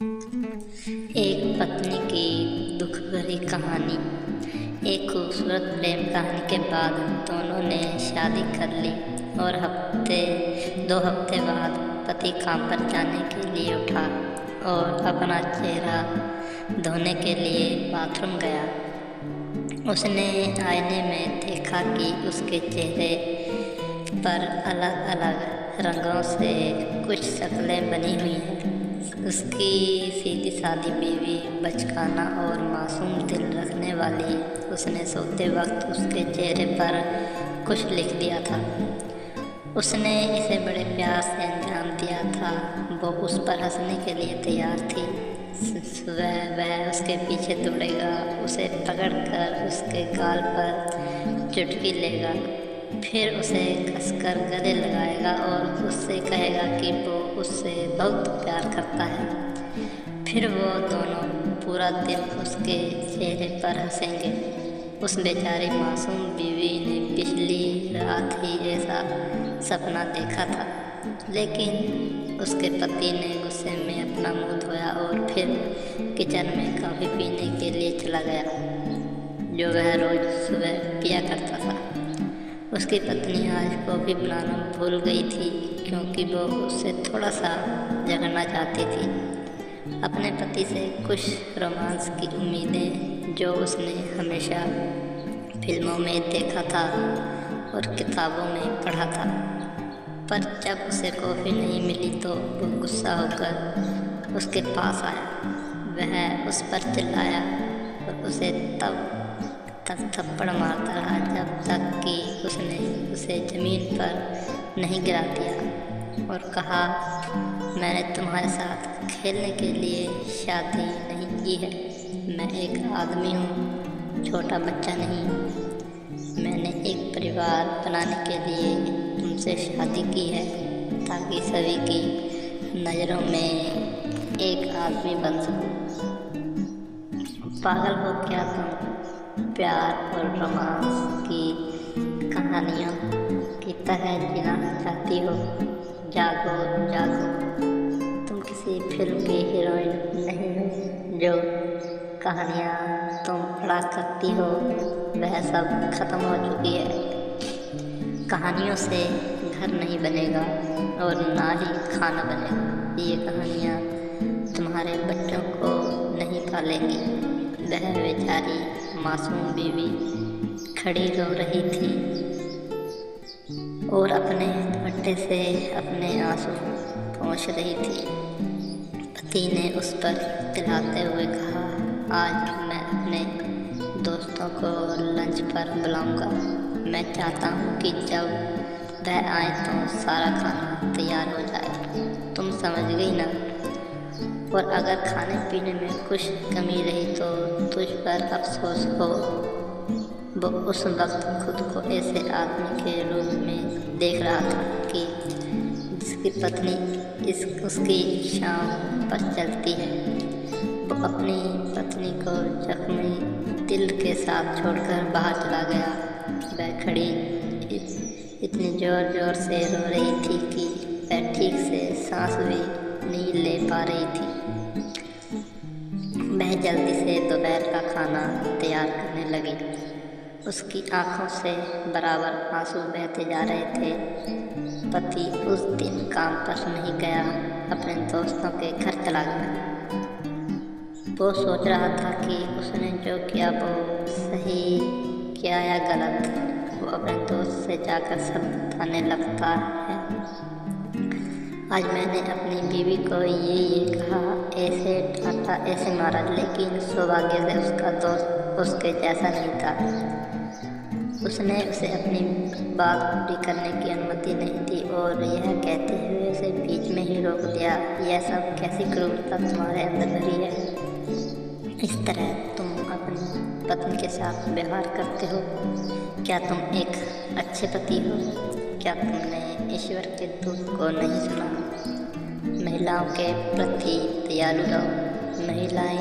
एक पत्नी की दुख भरी कहानी। एक खूबसूरत प्रेम कहानी के बाद दोनों ने शादी कर ली और 2 हफ्ते बाद पति काम पर जाने के लिए उठा और अपना चेहरा धोने के लिए बाथरूम गया। उसने आईने में देखा कि उसके चेहरे पर अलग अलग रंगों से कुछ शक्लें बनी हुई हैं। उसकी सीधी सादी बीवी बचकाना और मासूम दिल रखने वाली। उसने सोते वक्त उसके चेहरे पर कुछ लिख दिया था। उसने इसे बड़े प्यार से अंजाम दिया था। वो उस पर हंसने के लिए तैयार थी। सुबह वह उसके पीछे दौड़ेगा, उसे पकड़कर उसके गाल पर चुटकी लेगा, फिर उसे कसकर गले लगाएगा और उससे कहेगा कि वो उससे बहुत प्यार करता है। फिर वो दोनों पूरा दिन उसके चेहरे पर हंसेंगे। उस बेचारी मासूम बीवी ने पिछली रात ही ऐसा सपना देखा था, लेकिन उसके पति ने गुस्से में अपना मुंह धोया और फिर किचन में कॉफ़ी पीने के लिए चला गया, जो वह रोज़ सुबह पिया करता था। उसकी पत्नी आज कॉफ़ी बनाना भूल गई थी, क्योंकि वो उससे थोड़ा सा झगड़ना चाहती थी। अपने पति से कुछ रोमांस की उम्मीदें जो उसने हमेशा फिल्मों में देखा था और किताबों में पढ़ा था, पर जब उसे कॉफ़ी नहीं मिली तो वो गुस्सा होकर उसके पास आया। वह उस पर चिल्लाया और उसे तब तक थप्पड़ मारता रहा जब तक कि उसने उसे ज़मीन पर नहीं गिरा दिया और कहा, मैंने तुम्हारे साथ खेलने के लिए शादी नहीं की है। मैं एक आदमी हूँ, छोटा बच्चा नहीं। मैंने एक परिवार बनाने के लिए तुमसे शादी की है, ताकि सभी की नज़रों में एक आदमी बन सकूँ। पागल हो क्या तुम? प्यार और रोमांस की कहानियों की तरह जीना चाहती हो? जागो जागो, तुम किसी फिल्म की हीरोइन नहीं हो। जो कहानियाँ तुम पढ़ा करती हो वह सब खत्म हो चुकी है। कहानियों से घर नहीं बनेगा और ना ही खाना बनेगा। ये कहानियाँ तुम्हारे बच्चों को नहीं पालेंगी। वह बेचारी मासूम बीवी खड़ी रो रही थी और अपने दुपट्टे से अपने आंसू पोंछ रही थी। पति ने उस पर चिल्लाते हुए कहा, आज मैं अपने दोस्तों को लंच पर बुलाऊंगा। मैं चाहता हूँ कि जब वह आए तो सारा खाना तैयार हो जाए। तुम समझ गई ना? और अगर खाने पीने में कुछ कमी रही तो तुझ पर अफसोस हो। वो उस वक्त खुद को ऐसे आदमी के रूप में देख रहा था कि जिसकी पत्नी उसकी शाम पर चलती है। वो अपनी पत्नी को जख्मी दिल के साथ छोड़कर बाहर चला गया। वह खड़ी इतनी ज़ोर ज़ोर से रो रही थी कि वह ठीक से सांस भी नहीं ले पा रही थी। वह जल्दी से दोपहर का खाना तैयार करने लगी। उसकी आंखों से बराबर आंसू बहते जा रहे थे। पति उस दिन काम पर नहीं गया, अपने दोस्तों के घर चला गया। वो सोच रहा था कि उसने जो किया वो सही किया या गलत। वो अपने दोस्त से जाकर सब बताने लगता है। आज मैंने अपनी बीवी को ये कहा, ऐसे डांटा, ऐसे मारा, लेकिन सौभाग्य से उसका दोस्त उसके जैसा नहीं था। उसने उसे अपनी बात पूरी करने की अनुमति नहीं दी और यह कहते हुए उसे बीच में ही रोक दिया, यह सब कैसी क्रूरता तुम्हारे अंदर भरी है? इस तरह तुम अपनी पत्नी के साथ व्यवहार करते हो? क्या तुम एक अच्छे पति हो? क्या तुमने ईश्वर के दूत को नहीं सुना? महिलाओं के प्रति दयालु रहो। महिलाएं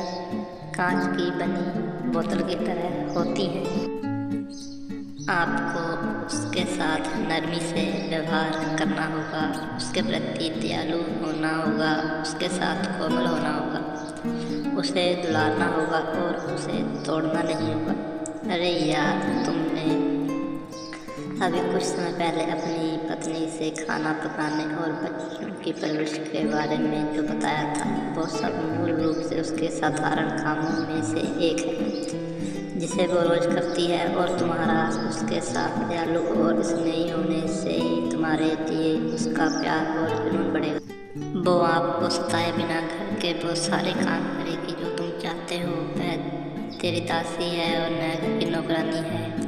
कांच की बनी बोतल की तरह होती हैं। आपको उसके साथ नरमी से व्यवहार करना होगा, उसके प्रति दयालु होना होगा, उसके साथ कोमल होना होगा। उसे दुलारना होगा और उसे तोड़ना नहीं होगा। अरे यार, तुमने अभी कुछ समय पहले अपनी पत्नी से खाना पकाने और बच्चों की परवरिश के बारे में जो बताया था, वो सब मूल रूप से उसके साधारण कामों में से एक है जिसे वो रोज करती है। और तुम्हारा उसके साथ दयालु और स्नेही होने से ही तुम्हारे लिए उसका प्यार और जुनून बढ़ेगा। वो आपको सताए बिना घर के वो सारे काम करेगी जो तुम चाहते हो। वह तेरी दासी है और मैं घर की नौकरानी है।